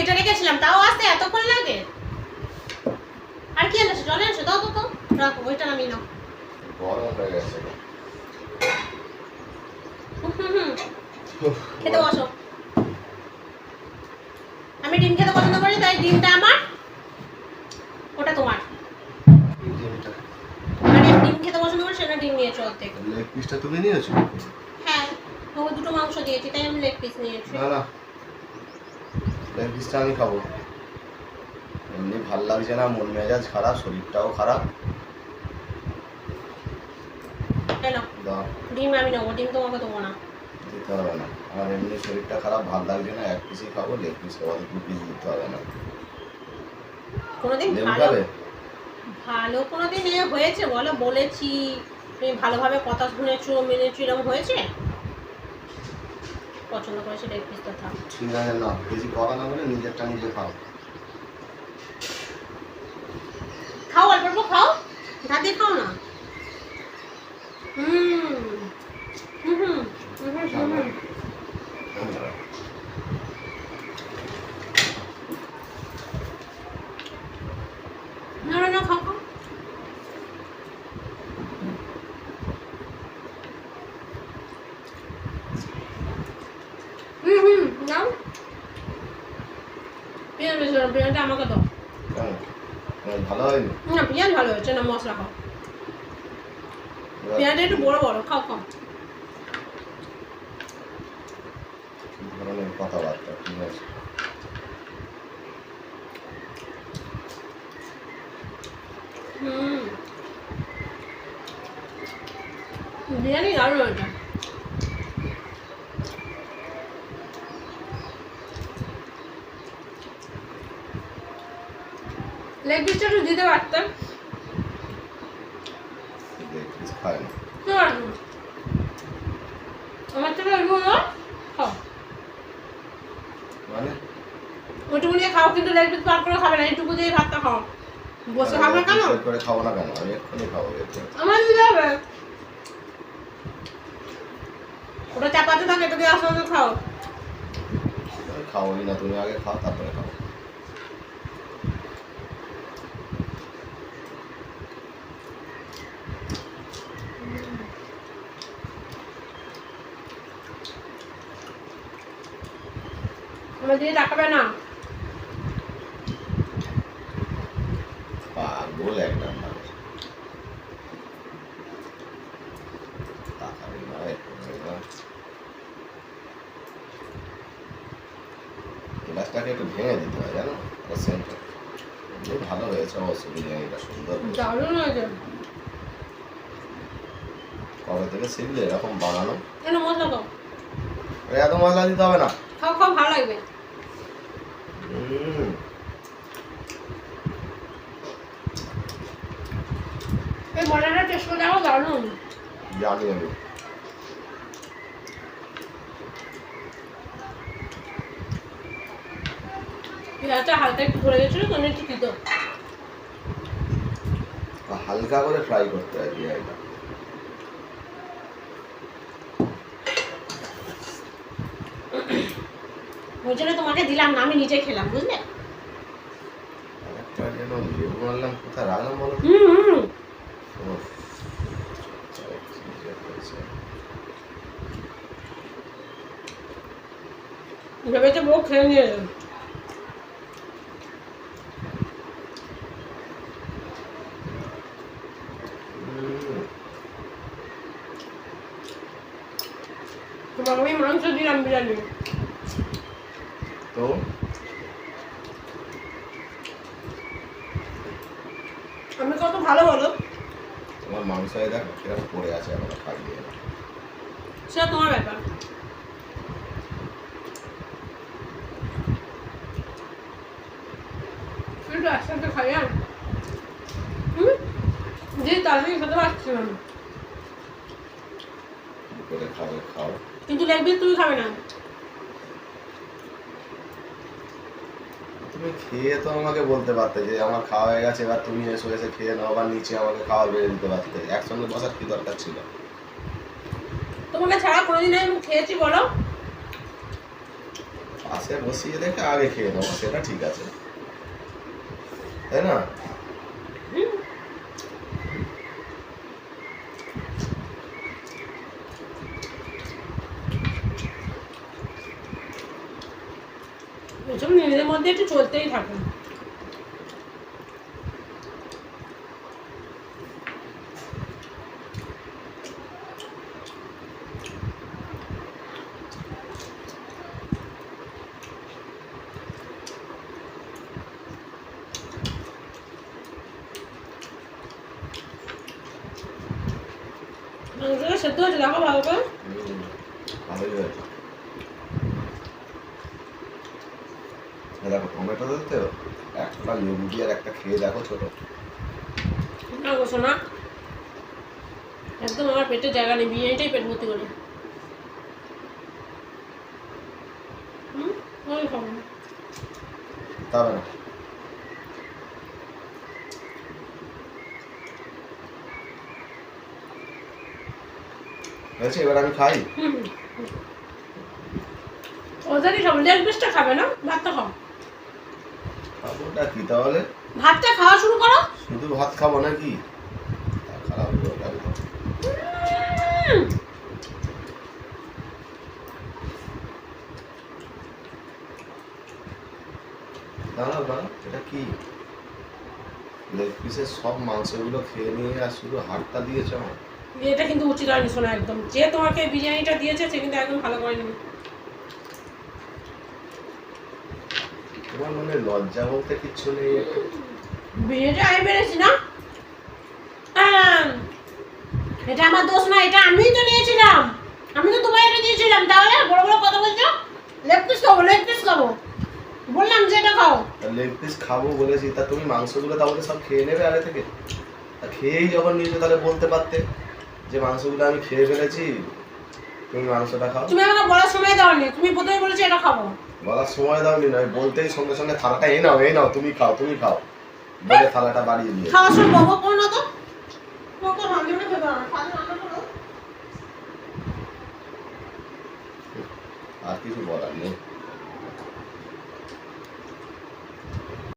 কেটে রেখেছিলাম, তাও আসতে এতক্ষণ লাগে। আর কি এনেছো? জল এনেছো? দাও তো তো, রাখো, ওইটা নামিয়ে নাও। গরম হয়ে গেছে। খেতে বসো। আমি ডিম খেতে পছন্দ করি, তাই ডিমটা আমার, ওটা তোমার। মানে ডিম খেতে পছন্দ করি, সেটা ডিম নিয়েছো অর্ধেক। লেগ পিসটা তুমি নিয়েছো? হ্যাঁ, তোমাকে দুটো মাংস দিয়েছি, তাই আমি লেগ পিস নিয়েছি। না না, লেগ পিসটা আমি খাবো। এমনি ভাল লাগছে না, মন মেজাজ খারাপ, শরীরটাও খারাপ। দাও। ডিম আমি নেবো, ডিম তোমাকে দেবো না। দিতে হবে না, আমার এমনি শরীরটা খারাপ, ভাল লাগছে না, এক পিসই খাবো। লেগ পিস খাওয়াতে 2 পিস দিতে হবে না। কোনোদিন ভালো কোনোদিন এ হয়েছে বলো? বলেছি, তুমি ভালোভাবে কথা শুনেছো, মেনেছো, এরকম হয়েছে? পছন্দ করেছে লেগ পিসটা থাক। ঠিক আছে, না বেশি কথা না বলে নিজেরটা নিজে খাও। খাও, অল্প অল্প খাও, ধার দিয়ে খাও না। হুম হুম হুম হুম হুম হুম। না না না, খাও খাও। হুম হুম, নাও। পেঁয়াজ বেশি দাও, পেঁয়াজটা আমাকে দাও। ভালো হয়নি? না, পেঁয়াজ ভালো হয়েছে না, মশলা খাও। পেঁয়াজটা একটু বড় বড়, খাও খাও। কি ধরনের কথাবার্তা, ঠিক আছে? হুম, বিরিয়ানি দারুণ হয়েছে। লেগ পিসটা একটু দিতে পারতাম। লেগ পিস খায় না। আমার থেকে ওইটুকু নাও, খাও। মানে ওইটুকু নিয়ে খাও, কিন্তু লেগ পিস পার করে খাবে না, এইটুকু দিয়ে ভাতটা খাও। বসে খাবে কেন? করে খাবো না কেন? আমি এক্ষুনি খাবো। আমার দিতে হবে। ওটা চাপাতে থাকে, তোকে আস্তে আস্তে খাও। খাওয়াই না, তুমি আগে খাও, তারপরে খাও। আমার দিকে তাকাবে না। পাগল একটা মানুষ। তাকাবে না, গ্লাসটাকে একটু ভেঙে দিতে হয়, জানো? সেন্টার ভালো হয়েছে অবশ্য, বিরিয়ানিটা সুন্দর হয়েছে। দারুণ হয়েছে। কবে থেকে শিখলে এরকম বানানো? কেন মশলা দাও? এত মশলা দিতে হবে না। খাও খাও, ভালো লাগবে। এই মশলাটা টেস্ট করে দেখো, দারুণ। জানি আমি। পেঁয়াজটা হালকা একটু ধরে গেছিল, তো একটু দিত। হালকা করে ফ্রাই করতে হয় বিরিয়ানিটা। ওই জন্য তোমাকে দিলাম না, আমি নিজে খেলাম, বুঝলে? একটা যেন লেবু আনলাম, কোথায় রাখলাম বলো? ভেবেছে বউ খেয়ে নিয়ে যাবে। তোমাকে আমি মাংস দিলাম বিরিয়ানি, তো আমি কত ভালো বলো? তোমার মাংস দেখো কিরকম পড়ে আছে, এখনো খাই দিয়ে না। সেটা তোমার ব্যাপার। একটু একসাথে খাই, আর যে তাড়াতাড়ি খেতে পারছি না। করে খাবে খাও, কিন্তু লেগ পিস তুমি খাবে না। তুমি খেয়ে তো আমাকে বলতে পারতে যে আমার খাওয়া হয়ে গেছে, এবার তুমি এসে এসে খেয়ে নাও, আবার নিচে আমাকে খাওয়া বেড়ে দিতে পারতে। একসঙ্গে বসার কি দরকার ছিল? তোমাকে ছাড়া কোনোদিন আমি খেয়েছি বলো? পাশে বসিয়ে রেখে আগে খেয়ে নেবো, সেটা ঠিক আছে, তাই না? এসব নিজেদের মধ্যে একটু চলতেই থাকে। মাংসটা সেদ্ধ হয়েছে দেখো ভালো করে। ভালোই হয়েছে। দেখো টমেটো দিতে একটা লেবু দিয়ে আর একটা খেয়ে দেখো ছোট। না গো সোনা, একদম আমার পেটে জায়গা নেই, বিরিয়ানিটাই পেট ভর্তি করে। আমি খাবো না। তবে না হয়েছে, এবার আমি খাই। ওদেরই খাবো, লেগ পিসটা খাবে না, ভাতটা খাও। খাবোটা কি তাহলে? ভাতটা খাওয়া শুরু করো। শুধু ভাত খাবো নাকি? তা খারাপ হলো তাহলে। দাঁড়াও দাঁড়াও, এটা কি? লেগ পিসের সব মাংসগুলো খেয়ে নিয়ে আর শুধু হাড়টা দিয়েছে আমার। এটা কিন্তু উচিত হয়নি শোনা একদম। যে তোমাকে বিরিয়ানিটা দিয়েছে সে কিন্তু একদম ভালো করেনি। তোমার মনে লজ্জা বলতে কিচ্ছু নেই? বিরিয়ানিটা আমি বেড়েছি না, এটা আমার দোষ না, এটা আমিই তো নিয়েছিলাম। আমি তো তোমায় এটা দিয়েছিলাম, তাহলে বড় বড় কথা বলছো। লেগ পিস খাবো, লেগ পিস খাবো বললাম যে এটা খাও। লেগ পিস খাবো বলেছি, তা তুমি মাংসগুলো তাহলে সব খেয়ে নেবে আগে থেকে? তা খেয়েই যখন নিয়েছো তাহলে বলতে পারতে যে মাংসগুলো আমি খেয়ে ফেলেছি, তুমি মাংসটা খাও। তুমি আমাকে বলার সময় দাওনি, তুমি প্রথমে বলেছো এটা খাবো। বলার সময় দাওনি নয়, বলতেই সঙ্গে সঙ্গে থালাটা এই নাও এই নাও, তুমি খাও তুমি খাও বলে থালাটা বাড়িয়ে দিয়ে। খাওয়ার সময় বকবক করো না তো। বকবক ভাঙবে না, খেতে হবে না, রান্না করো। আর কিছু বলার নেই।